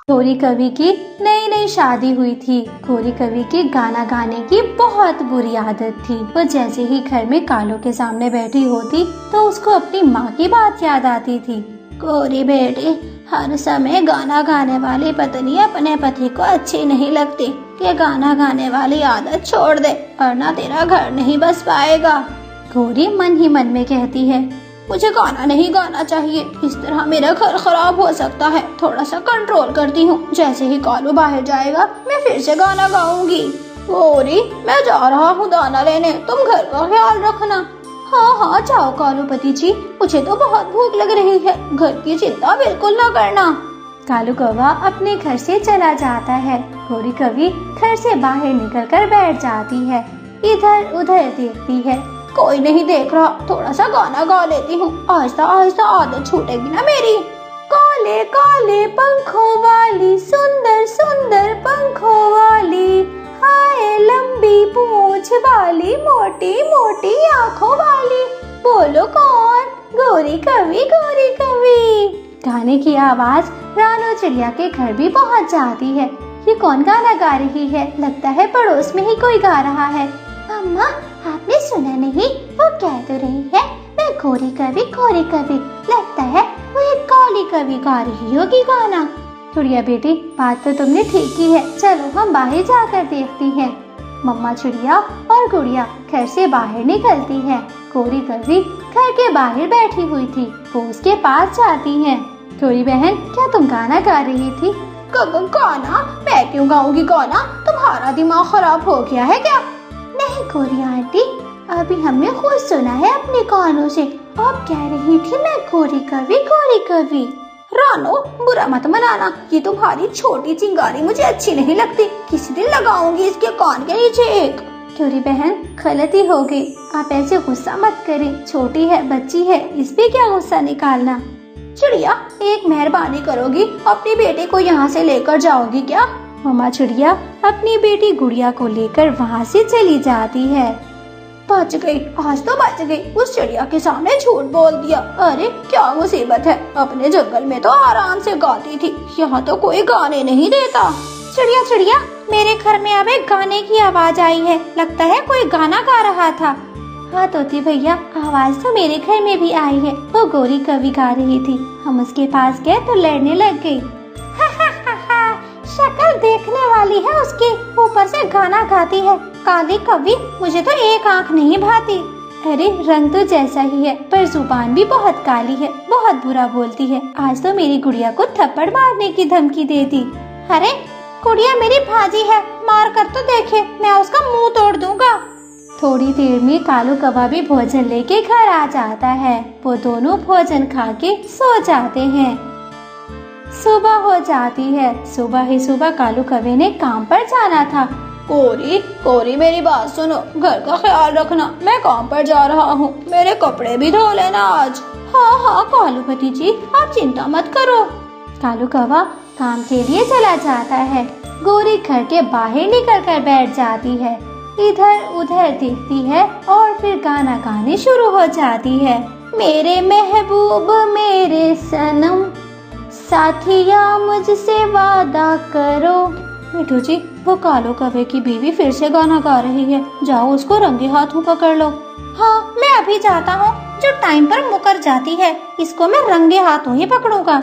गोरी कवि की नई नई शादी हुई थी। गोरी कवि की गाना गाने की बहुत बुरी आदत थी। वो जैसे ही घर में कालू के सामने बैठी होती तो उसको अपनी माँ की बात याद आती थी। गोरी बेटी, हर समय गाना गाने वाली पत्नी अपने पति को अच्छी नहीं लगती। ये गाना गाने वाली आदत छोड़ दे वरना तेरा घर नहीं बस पाएगा। गोरी मन ही मन में कहती है, मुझे गाना नहीं गाना चाहिए, इस तरह मेरा घर खराब हो सकता है। थोड़ा सा कंट्रोल करती हूँ, जैसे ही कालू बाहर जाएगा मैं फिर से गाना गाऊंगी। गोरी, मैं जा रहा हूँ दाना लेने, तुम घर का ख्याल रखना। हाँ हाँ जाओ कालू पति जी, मुझे तो बहुत भूख लग रही है, घर की चिंता बिल्कुल न करना। कालू कौवा अपने घर से चला जाता है। गोरी कवि घर से बाहर निकलकर बैठ जाती है, इधर उधर देखती है, कोई नहीं देख रहा, थोड़ा सा गाना गा लेती हूँ, आहिस्ता आहिस्ता आदत छूटेगी ना मेरी। काले काले पंखों वाली, सुंदर सुंदर पंखों वाली, हाय लंबी पूंछ वाली, मोटी मोटी आँखों वाली, बोलो कौन? गोरी कवि, गोरी कवि। गाने की आवाज रानू चिड़िया के घर भी पहुँच जाती है। ये कौन गाना गा रही है? लगता है पड़ोस में ही कोई गा रहा है। अम्मा, आपने सुना नहीं? वो कह तो रही है, मैं गोरी कवि, गोरी कवि। लगता है वो एक काली कवि गा रही होगी गाना। चिड़िया बेटी, बात तो तुमने ठीक की है, चलो हम बाहर जाकर देखती हैं। मम्मा चिड़िया और गुड़िया घर से बाहर निकलती है। गोरी कवि घर के बाहर बैठी हुई थी, वो उसके पास जाती है। गोरी बहन, क्या तुम गाना गा रही थी? गाना? मैं क्यों गाऊंगी गाना? तुम्हारा दिमाग खराब हो गया है क्या? नहीं गोरी आंटी, अभी हमने खुद सुना है अपने कानों से। आप कह रही थी मैं गोरी कवि, गोरी कवि। रानो, बुरा मत मनाना, ये तुम्हारी छोटी चिंगारी मुझे अच्छी नहीं लगती, किसी दिन लगाऊंगी इसके कान के नीचे एक। गोरी बहन, गलती हो गई, आप ऐसे गुस्सा मत करें, छोटी है, बच्ची है, इस पे क्या गुस्सा निकालना। चिड़िया, एक मेहरबानी करोगी, अपनी बेटी को यहाँ से लेकर जाओगी क्या? मम्मा चिड़िया अपनी बेटी गुड़िया को लेकर वहाँ से चली जाती है। बच गई, आज तो बच गई, उस चिड़िया के सामने झूठ बोल दिया। अरे क्या मुसीबत है, अपने जंगल में तो आराम से गाती थी, यहाँ तो कोई गाने नहीं देता। चिड़िया चिड़िया, मेरे घर में अब एक गाने की आवाज आई है, लगता है कोई गाना गा रहा था। हाँ तोती भैया, आवाज तो मेरे घर में भी आई है, वो गोरी कवि गा रही थी, हम उसके पास गए तो लड़ने लग गई। शक्ल देखने वाली है उसकी, ऊपर से गाना गाती है, काली कवि, मुझे तो एक आंख नहीं भाती। अरे रंग तो जैसा ही है, पर जुबान भी बहुत काली है, बहुत बुरा बोलती है, आज तो मेरी गुड़िया को थप्पड़ मारने की धमकी देती। अरे गुड़िया मेरी भाजी है, मार कर तो देखे, मैं उसका मुंह तोड़ दूंगा। थोड़ी देर में कालू कौवा भी भोजन लेके घर आ जाता है। वो दोनों भोजन खा के सो जाते हैं। सुबह हो जाती है। सुबह ही सुबह कालू कौवे ने काम पर जाना था। कोरी कोरी, मेरी बात सुनो, घर का ख्याल रखना, मैं काम पर जा रहा हूँ, मेरे कपड़े भी धो लेना आज। हाँ हाँ कालू पति जी, आप चिंता मत करो। कालू कौवा काम के लिए चला जाता है। गोरी घर के बाहर निकल कर बैठ जाती है, इधर उधर देखती है और फिर गाना गाने शुरू हो जाती है। मेरे महबूब मेरे सनम, साथिया मुझसे वादा करो। मिठू जी, वो कालू कौवे की बीवी फिर से गाना गा रही है, जाओ उसको रंगे हाथों पकड़ लो। हाँ मैं अभी जाता हूँ, जो टाइम पर मुकर जाती है इसको मैं रंगे हाथों ही पकड़ूंगा।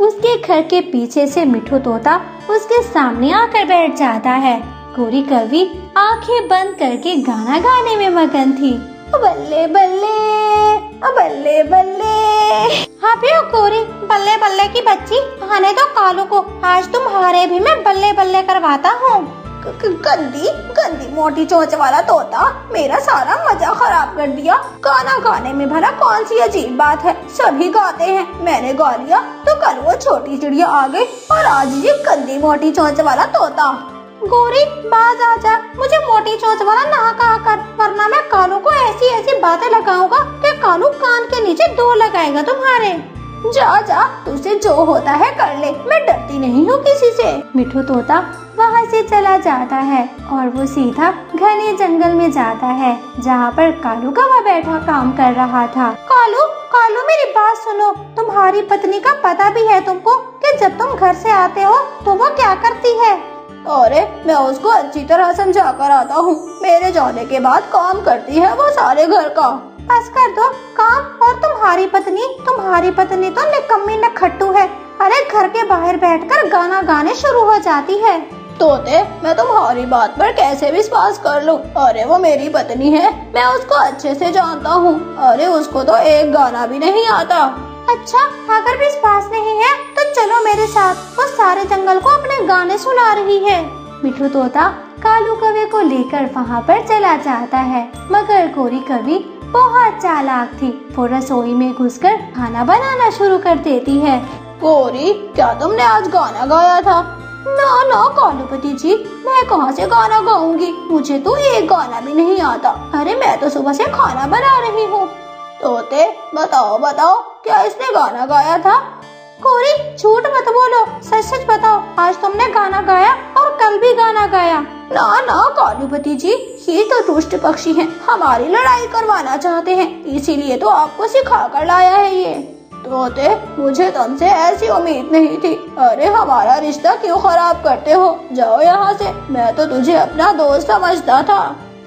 उसके घर के पीछे से मिठू तोता उसके सामने आकर बैठ जाता है। गोरी कवि आंखें बंद करके गाना गाने में मगन थी। बल्ले बल्ले बल्ले बल्ले। हाँ भी गोरी, बल्ले बल्ले की बच्ची, आने दो कालू को, आज तुम्हारे भी मैं बल्ले बल्ले करवाता हूँ। गंदी गंदी मोटी चोंच वाला तोता, मेरा सारा मजा खराब कर दिया। गाना गाने में भला कौन सी अजीब बात है, सभी गाते हैं, मैंने गा लिया तो कल वो छोटी चिड़िया आ गई और आज ये गंदी मोटी चोंच वाला तोता। गोरी बाज आजा, मुझे मोटी चोंच वाला ना कहा कर, वरना मैं कालू को ऐसी ऐसी बातें लगाऊंगा कि कालू कान के नीचे दो लगाएगा तुम्हारे। जा जा, तुझसे जो होता है कर ले, मैं डरती नहीं हूँ किसी से। मिठू तोता वहाँ से चला जाता है और वो सीधा घने जंगल में जाता है, जहाँ पर कालू कौवा बैठा काम कर रहा था। कालू कालू, मेरी बात सुनो, तुम्हारी पत्नी का पता भी है तुमको कि फिर जब तुम घर से आते हो तो वो क्या करती है? अरे मैं उसको अच्छी तरह समझा कर आता हूँ। मेरे जाने के बाद काम करती है वो सारे घर का। बस कर दो काम। और तुम्हारी पत्नी तो निकम्मी नखट्टू है। अरे घर के बाहर बैठकर गाना गाने शुरू हो जाती है। तोते, मैं तुम्हारी बात पर कैसे विश्वास कर लूं? अरे वो मेरी पत्नी है, मैं उसको अच्छे से जानता हूँ। अरे उसको तो एक गाना भी नहीं आता। अच्छा, अगर विश्वास नहीं है तो चलो मेरे साथ। वो सारे जंगल को अपने गाने सुना रही है। मिठू तोता कालू कौवे को लेकर वहाँ पर चला जाता है, मगर गोरी कवि बहुत चालाक थी। वो रसोई में घुसकर खाना बनाना शुरू कर देती है। गोरी, क्या तुमने आज गाना गाया था? ना ना कालूपति जी, मैं कहाँ से गाना गाऊंगी? मुझे तो एक गाना भी नहीं आता। अरे मैं तो सुबह से खाना बना रही हूँ। तोते, बताओ क्या इसने गाना गाया था? गोरी, झूठ मत बोलो, सच सच बताओ, आज तुमने गाना गाया और कल भी गाना गाया? ना ना कालूपति जी, ये तो दुष्ट पक्षी हैं, हमारी लड़ाई करवाना चाहते हैं, इसीलिए तो आपको सिखा कर लाया है ये। तोते, मुझे तुमसे ऐसी उम्मीद नहीं थी। अरे हमारा रिश्ता क्यों खराब करते हो? जाओ यहाँ से, मैं तो तुझे अपना दोस्त समझता था।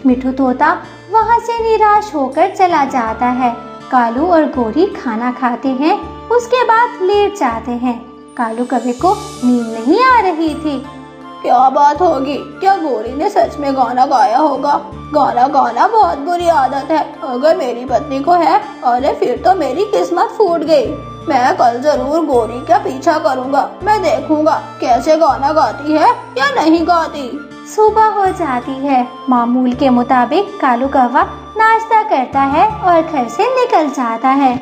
मिठू तोता वहाँ से निराश होकर चला जाता है। कालू और गोरी खाना खाते हैं, उसके बाद लेट जाते हैं। कालू कौवे को नींद नहीं आ रही थी। क्या बात होगी? क्या गोरी ने सच में गाना गाया होगा? गाना गाना बहुत बुरी आदत है, अगर मेरी पत्नी को है, अरे फिर तो मेरी किस्मत फूट गई। मैं कल जरूर गोरी का पीछा करूँगा। मैं देखूंगा कैसे गाना गाती है या नहीं गाती। सुबह हो जाती है। मामूल के मुताबिक कालू कौवा नाश्ता करता है और घर से निकल जाता है।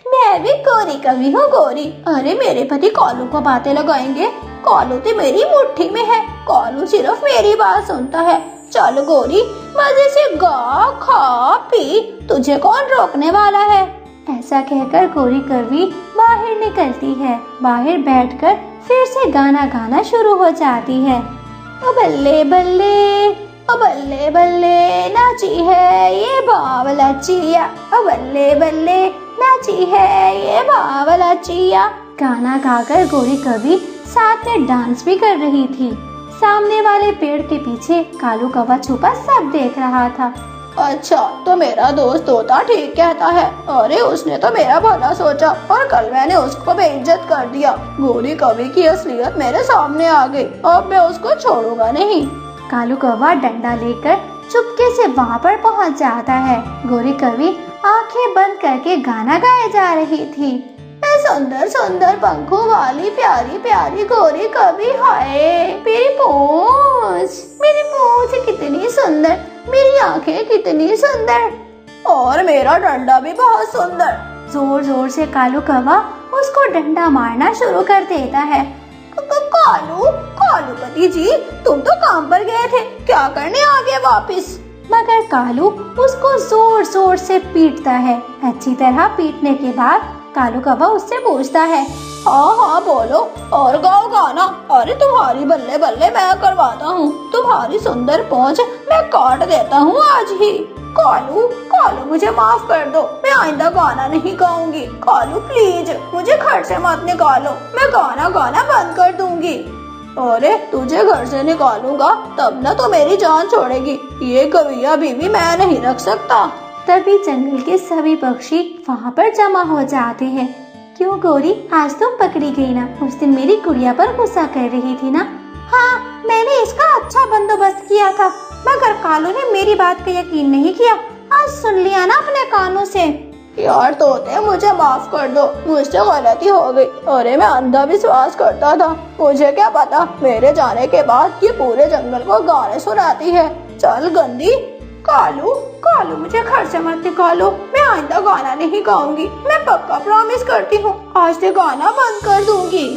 मैं भी गोरी कवि हूँ गोरी। अरे मेरे पति कालू को बातें लगाएंगे। कालू तो मेरी मुट्ठी में है, कालू सिर्फ मेरी बात सुनता है। चल गोरी, मजे से गा खा पी, तुझे कौन रोकने वाला है? ऐसा कहकर गोरी कवि बाहर निकलती है। बाहर बैठकर फिर से गाना गाना शुरू हो जाती है। ओ बल्ले बल्ले, ओ बल्ले बल्ले, नाची है ये बावला चिया। ओ बल्ले बल्ले, नाची है ये बावला चिया। गाना गाकर गोरी कवि साथ में डांस भी कर रही थी। सामने वाले पेड़ के पीछे कालू कौवा छुपा सब देख रहा था। अच्छा, तो मेरा दोस्त तोता ठीक कहता है। अरे उसने तो मेरा भला सोचा और कल मैंने उसको बेइज्जत कर दिया। गोरी कवि की असलियत मेरे सामने आ गई, अब मैं उसको छोड़ूंगा नहीं। कालू कौवा डंडा लेकर चुपके से वहाँ पर पहुँच जाता है। गोरी कवि आंखें बंद करके गाना गाए जा रही थी। सुंदर सुंदर पंखों वाली प्यारी प्यारी गोरी कवि, हाय मेरी पूंछ कितनी सुंदर, मेरी आंखें कितनी सुंदर, और मेरा डंडा भी बहुत सुंदर। जोर जोर से कालू कौवा उसको डंडा मारना शुरू कर देता है। कालूपति जी, तुम तो काम पर गए थे, क्या करने आ गए वापिस? मगर कालू उसको जोर जोर से पीटता है। अच्छी तरह पीटने के बाद कालू कौवा उससे पूछता है, हाँ बोलो और गाओ गाना। अरे तुम्हारी बल्ले बल्ले मैं करवाता हूँ, तुम्हारी सुंदर पहुँच मैं काट देता हूँ आज ही। कालू मुझे माफ कर दो, मैं आइंदा गाना नहीं गाऊंगी। कालू प्लीज मुझे घर से मत निकालो, मैं गाना गाना बंद कर दूंगी। अरे तुझे घर से निकालूंगा तब ना तो मेरी जान छोड़ेगी, ये कविया बीवी मैं नहीं रख सकता। तभी जंगल के सभी पक्षी वहाँ पर जमा हो जाते हैं। क्यों गोरी, आज तुम पकड़ी गई ना? उस दिन मेरी गुड़िया पर गुस्सा कर रही थी ना? हाँ, मैंने इसका अच्छा बंदोबस्त किया था, मगर कालू ने मेरी बात का यकीन नहीं किया। आज सुन लिया ना अपने कानों से। यार तोते, मुझे माफ कर दो, मुझसे गलती हो गई। अरे मैं अंधा विश्वास करता था, मुझे क्या पता मेरे जाने के बाद ये पूरे जंगल को गाने सुनाती है। चल गंदी। कालू मुझे घर से मत निकालो, मैं आइंदा गाना नहीं गाऊंगी, मैं पक्का प्रॉमिस करती हूँ, आज से गाना बंद कर दूंगी।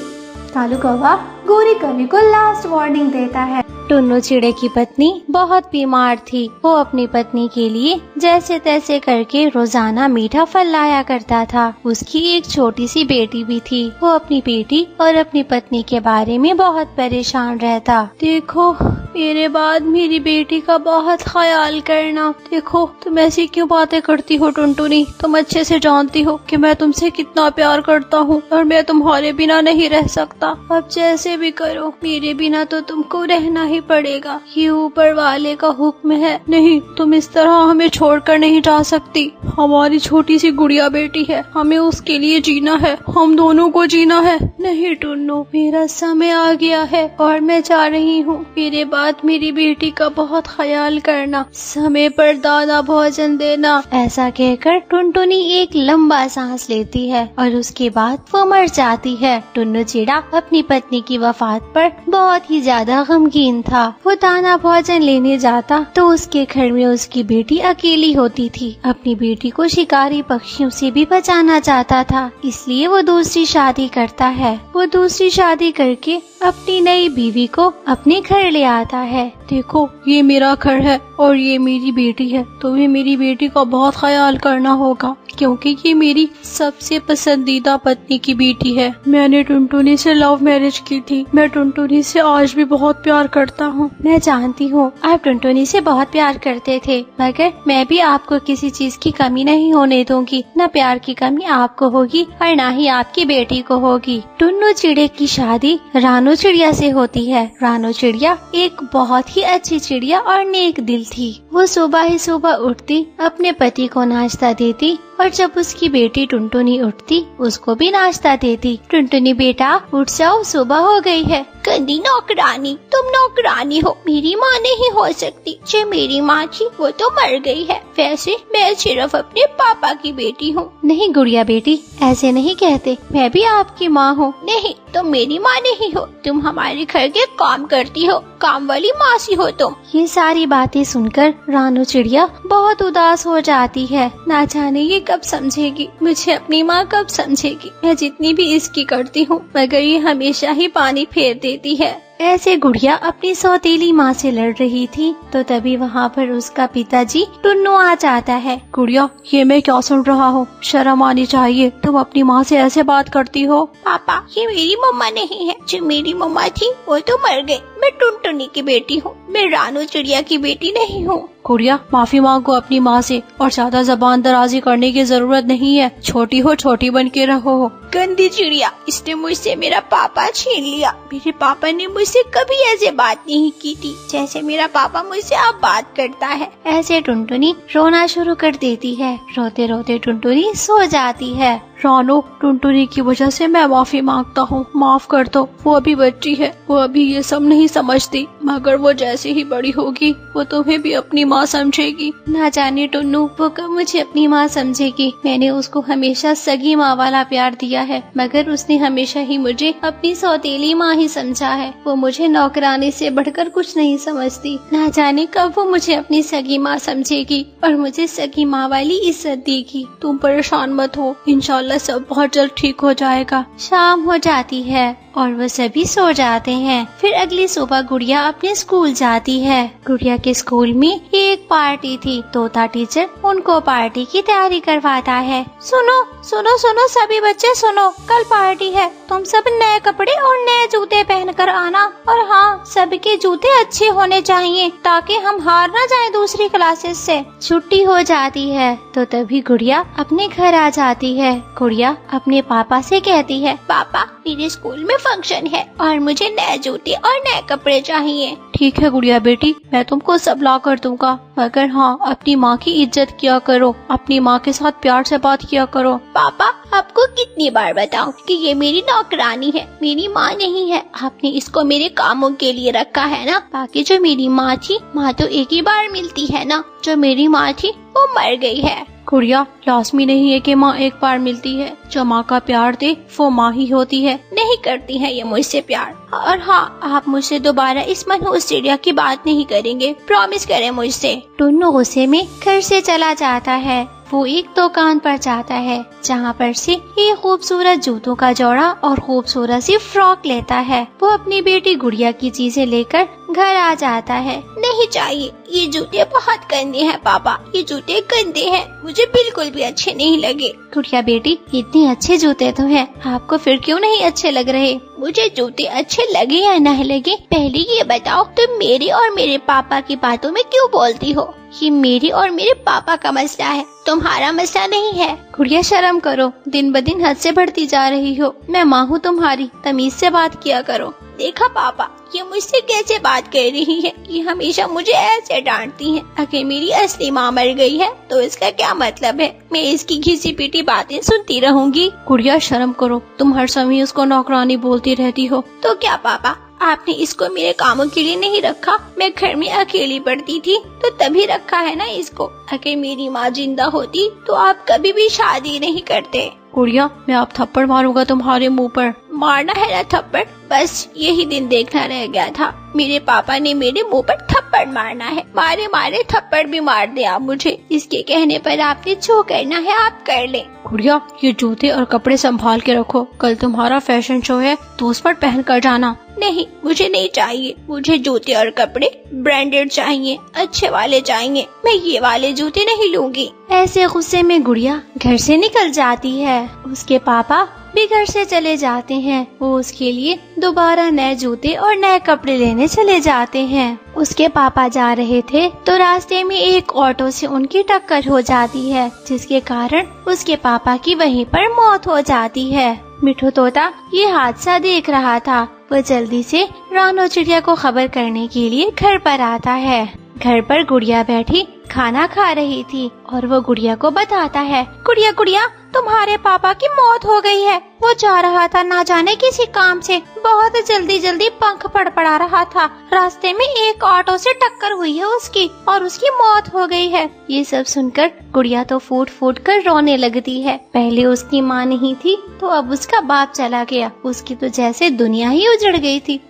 कालू कौवा गोरी कवि को लास्ट वार्निंग देता है। टुन्नू चिड़े की पत्नी बहुत बीमार थी। वो अपनी पत्नी के लिए जैसे तैसे करके रोजाना मीठा फल लाया करता था। उसकी एक छोटी सी बेटी भी थी। वो अपनी बेटी और अपनी पत्नी के बारे में बहुत परेशान रहता। देखो, मेरे बाद मेरी बेटी का बहुत ख्याल करना। देखो, तुम ऐसी क्यों बातें करती हो टुनटुनी? तुम अच्छे से जानती हो कि मैं तुमसे कितना प्यार करता हूँ और मैं तुम्हारे बिना नहीं रह सकता। अब जैसे भी करो, मेरे बिना तो तुमको रहना ही पड़ेगा। ये ऊपर वाले का हुक्म है। नहीं, तुम इस तरह हमें छोड़कर नहीं जा सकती। हमारी छोटी सी गुड़िया बेटी है, हमें उसके लिए जीना है, हम दोनों को जीना है। नहीं टुन्नू, मेरा समय आ गया है और मैं जा रही हूँ। मेरे बाद मेरी बेटी का बहुत ख्याल करना, समय पर दाना भोजन देना। ऐसा कहकर टुनटुनी एक लंबा सांस लेती है और उसके बाद वो मर जाती है। टुन्नू चिड़ा अपनी पत्नी की वफात पर बहुत ही ज्यादा गमगीन था। वो दाना भोजन लेने जाता तो उसके घर में उसकी बेटी अकेली होती थी। अपनी बेटी को शिकारी पक्षियों से भी बचाना चाहता था, इसलिए वो दूसरी शादी करता है। वो दूसरी शादी करके अपनी नई बीवी को अपने घर ले आता है। देखो, ये मेरा घर है और ये मेरी बेटी है। तुम्हें मेरी बेटी का बहुत ख्याल करना होगा क्योंकि ये मेरी सबसे पसंदीदा पत्नी की बेटी है। मैंने टुनटुनी से लव मैरिज की थी। मैं टुनटुनी से आज भी बहुत प्यार करता हूँ। मैं जानती हूँ आप टुनटुनी से बहुत प्यार करते थे, मगर मैं भी आपको किसी चीज की कमी नहीं होने दूंगी। न प्यार की कमी आपको होगी और न ही आपकी बेटी को होगी। टुन्नू चिड़े की शादी रानू चिड़िया से होती है। रानू चिड़िया एक बहुत ही अच्छी चिड़िया और नेक दिल थी। वो सुबह ही सुबह उठती, अपने पति को नाश्ता देती और जब उसकी बेटी टुनटुनी उठती उसको भी नाश्ता देती। टुनटुनी बेटा उठ जाओ, सुबह हो गई है। गंदी नौकरानी, तुम नौकरानी हो, मेरी माँ नहीं हो सकती। जो मेरी माँ थी वो तो मर गई है। वैसे मैं सिर्फ अपने पापा की बेटी हूँ। नहीं गुड़िया बेटी, ऐसे नहीं कहते, मैं भी आपकी माँ हूँ। नहीं, तुम मेरी माँ नहीं हो, तुम हमारे घर के काम करती हो, काम वाली मासी हो तुम। ये सारी बातें सुनकर रानू चिड़िया बहुत उदास हो जाती है। ना जाने ये कब समझेगी, मुझे अपनी माँ कब समझेगी। मैं जितनी भी इसकी करती हूँ मगर ये हमेशा ही पानी फेर देती है। ऐसे गुड़िया अपनी सौतेली माँ से लड़ रही थी तो तभी वहाँ पर उसका पिताजी टुन्नू आ जाता है। गुड़िया, ये मैं क्या सुन रहा हूँ? शर्म आनी चाहिए, तुम अपनी माँ से ऐसे बात करती हो। पापा, ये मेरी मम्मा नहीं है। जो मेरी मम्मा थी वो तो मर गई। मैं टुनटुनी की बेटी हूँ, मैं रानू चिड़िया की बेटी नहीं हूँ। गुड़िया, माफी मांगो अपनी माँ से और ज्यादा जबान दराजी करने की जरूरत नहीं है। छोटी हो, छोटी बन के रहो। गंदी चिड़िया, इसने मुझसे मेरा पापा छीन लिया। मेरे पापा ने मुझसे कभी ऐसे बात नहीं की थी जैसे मेरा पापा मुझसे अब बात करता है। ऐसे टुनटुनी रोना शुरू कर देती है। रोते रोते टुनटुनी सो जाती है। रानू, टुनटुनी की वजह से मैं माफी मांगता हूँ, माफ कर दो। वो अभी बच्ची है, वो अभी ये सब नहीं समझती, मगर वो जैसे ही बड़ी होगी वो तुम्हें भी अपनी माँ समझेगी। ना जाने टुन्नू वो कब मुझे अपनी माँ समझेगी। मैंने उसको हमेशा सगी माँ वाला प्यार दिया है मगर उसने हमेशा ही मुझे अपनी सौतेली माँ ही समझा है। वो मुझे नौकरानी से बढ़कर कुछ नहीं समझती। ना जाने कब वो मुझे अपनी सगी माँ समझेगी और मुझे सगी माँ वाली इज्जत देगी। तुम परेशान मत हो, इंशाल्लाह सब बहुत जल्द ठीक हो जाएगा। शाम हो जाती है और वो सभी सो जाते हैं। फिर अगली सुबह गुड़िया अपने स्कूल जाती है। गुड़िया के स्कूल में एक पार्टी थी। तोता टीचर उनको पार्टी की तैयारी करवाता है। सुनो सुनो सुनो सभी बच्चे सुनो, कल पार्टी है। तुम सब नए कपड़े और नए जूते पहनकर आना। और हाँ, सबके जूते अच्छे होने चाहिए ताकि हम हार ना जाए दूसरी क्लासेस से। छुट्टी हो जाती है तो तभी गुड़िया अपने घर आ जाती है। गुड़िया अपने पापा से कहती है, पापा मेरे स्कूल में फंक्शन है और मुझे नए जूते और नए कपड़े चाहिए। ठीक है गुड़िया बेटी, मैं तुमको सब ला कर दूंगा, मगर हाँ अपनी माँ की इज्जत किया करो, अपनी माँ के साथ प्यार से बात किया करो। पापा आपको कितनी बार बताऊं कि ये मेरी नौकरानी है, मेरी माँ नहीं है। आपने इसको मेरे कामों के लिए रखा है ना। बाकी जो मेरी माँ थी, माँ तो एक ही बार मिलती है ना। जो मेरी माँ थी वो मर गई है। गुड़िया, लाजमी नहीं है कि माँ एक बार मिलती है। जो माँ का प्यार दे वो माँ ही होती है। नहीं करती है ये मुझसे प्यार। और हाँ, आप मुझसे दोबारा इस मनहूस चिड़िया की बात नहीं करेंगे, प्रॉमिस करें मुझसे। टुन्नू गुस्से में घर से चला जाता है। वो एक दुकान पर जाता है जहाँ पर से एक खूबसूरत जूतों का जोड़ा और खूबसूरत सी फ्रॉक लेता है। वो अपनी बेटी गुड़िया की चीजें लेकर घर आ जाता है। नहीं चाहिए, ये जूते बहुत गंदे हैं पापा, ये जूते गंदे हैं, मुझे बिल्कुल भी अच्छे नहीं लगे। गुड़िया बेटी, इतने अच्छे जूते तो हैं, आपको फिर क्यों नहीं अच्छे लग रहे? मुझे जूते अच्छे लगे या नहीं लगे, पहले ये बताओ, तुम मेरे और मेरे पापा की बातों में क्यों बोलती हो? ये मेरे और मेरे पापा का मसला है, तुम्हारा मसला नहीं है। गुड़िया, शर्म करो, दिन ब दिन हद से बढ़ती जा रही हो। मैं माँ हूँ तुम्हारी, तमीज से बात किया करो। देखा पापा, ये मुझसे कैसे बात कर रही है? ये हमेशा मुझे ऐसे डांटती है। अगर मेरी असली माँ मर गई है तो इसका क्या मतलब है? मैं इसकी घिसी पीटी बातें सुनती रहूंगी। गुड़िया, शर्म करो, तुम हर समय उसको नौकरानी बोलती रहती हो। तो क्या पापा, आपने इसको मेरे कामों के लिए नहीं रखा? मैं घर में अकेली पड़ती थी तो तभी रखा है ना इसको। अगर मेरी माँ जिंदा होती तो आप कभी भी शादी नहीं करते। गुड़िया, मैं अब थप्पड़ मारूंगा तुम्हारे मुंह पर। मारना है ना थप्पड़? बस यही दिन देखना रह गया था, मेरे पापा ने मेरे मुंह पर थप्पड़ मारना है। मारे मारे थप्पड़ भी मार दे आप मुझे। इसके कहने पर आपने जो करना है आप कर ले। गुड़िया, ये जूते और कपड़े संभाल के रखो, कल तुम्हारा फैशन शो है तो उस पर पहन कर जाना। नहीं, मुझे नहीं चाहिए। मुझे जूते और कपड़े ब्रांडेड चाहिए, अच्छे वाले चाहिए। मैं ये वाले जूते नहीं लूंगी। ऐसे गुस्से में गुड़िया घर से निकल जाती है। उसके पापा भी घर से चले जाते हैं। वो उसके लिए दोबारा नए जूते और नए कपड़े लेने चले जाते हैं। उसके पापा जा रहे थे तो रास्ते में एक ऑटो से उनकी टक्कर हो जाती है, जिसके कारण उसके पापा की वहीं पर मौत हो जाती है। मिठू तोता ये हादसा देख रहा था। वो जल्दी से रानो चिड़िया को खबर करने के लिए घर पर आता है। घर पर गुड़िया बैठी खाना खा रही थी और वो गुड़िया को बताता है, गुड़िया गुड़िया, तुम्हारे पापा की मौत हो गई है। वो जा रहा था ना जाने किसी काम से, बहुत जल्दी जल्दी पंख फड़फड़ा रहा था। रास्ते में एक ऑटो से टक्कर हुई है उसकी और उसकी मौत हो गई है। ये सब सुनकर गुड़िया तो फूट फूट कर रोने लगती है। पहले उसकी माँ नहीं थी तो अब उसका बाप चला गया। उसकी तो जैसे दुनिया ही उजड़ गई थी।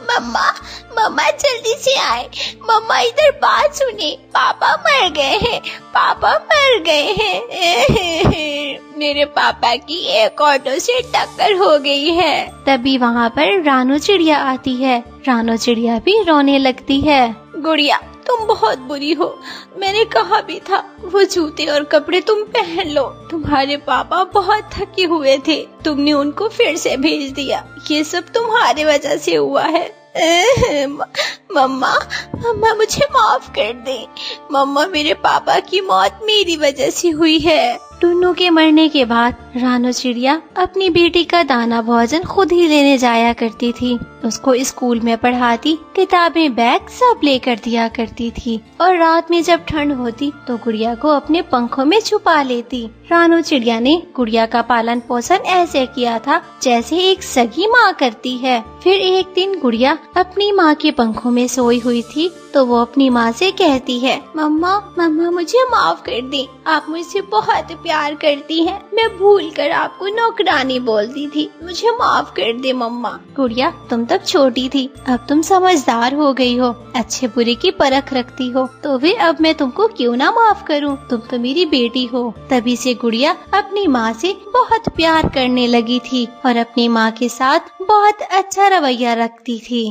मम्मा, मम्मा जल्दी से आए। मम्मा इधर बात सुने, पापा मर गए हैं, पापा मर गए हैं। मेरे पापा की एक ऑटो से टक्कर हो गई है। तभी वहाँ पर रानो चिड़िया आती है। रानो चिड़िया भी रोने लगती है। गुड़िया, तुम बहुत बुरी हो। मैंने कहा भी था वो जूते और कपड़े तुम पहन लो। तुम्हारे पापा बहुत थके हुए थे, तुमने उनको फिर से भेज दिया। ये सब तुम्हारे वजह से हुआ है। मम्मा, मम्मा मुझे माफ कर दे। मम्मा, मेरे पापा की मौत मेरी वजह से हुई है। टुन्नू के मरने के बाद रानो चिड़िया अपनी बेटी का दाना भोजन खुद ही लेने जाया करती थी। उसको स्कूल में पढ़ाती, किताबें, बैग सब लेकर दिया करती थी और रात में जब ठंड होती तो गुड़िया को अपने पंखों में छुपा लेती। रानो चिड़िया ने गुड़िया का पालन पोषण ऐसे किया था जैसे एक सगी माँ करती है। फिर एक दिन गुड़िया अपनी माँ के पंखों में सोई हुई थी तो वो अपनी माँ से कहती है, मम्मा, मम्मा मुझे माफ कर दे। आप मुझसे बहुत प्यार करती हैं। मैं भूल कर आपको नौकरानी बोलती थी, मुझे माफ कर दे मम्मा। गुड़िया, तुम तब छोटी थी, अब तुम समझदार हो गई हो, अच्छे बुरे की परख रखती हो, तो फिर अब मैं तुमको क्यों ना माफ करूं? तुम तो मेरी बेटी हो। तभी से गुड़िया अपनी माँ से बहुत प्यार करने लगी थी और अपनी माँ के साथ बहुत अच्छा रवैया रखती थी।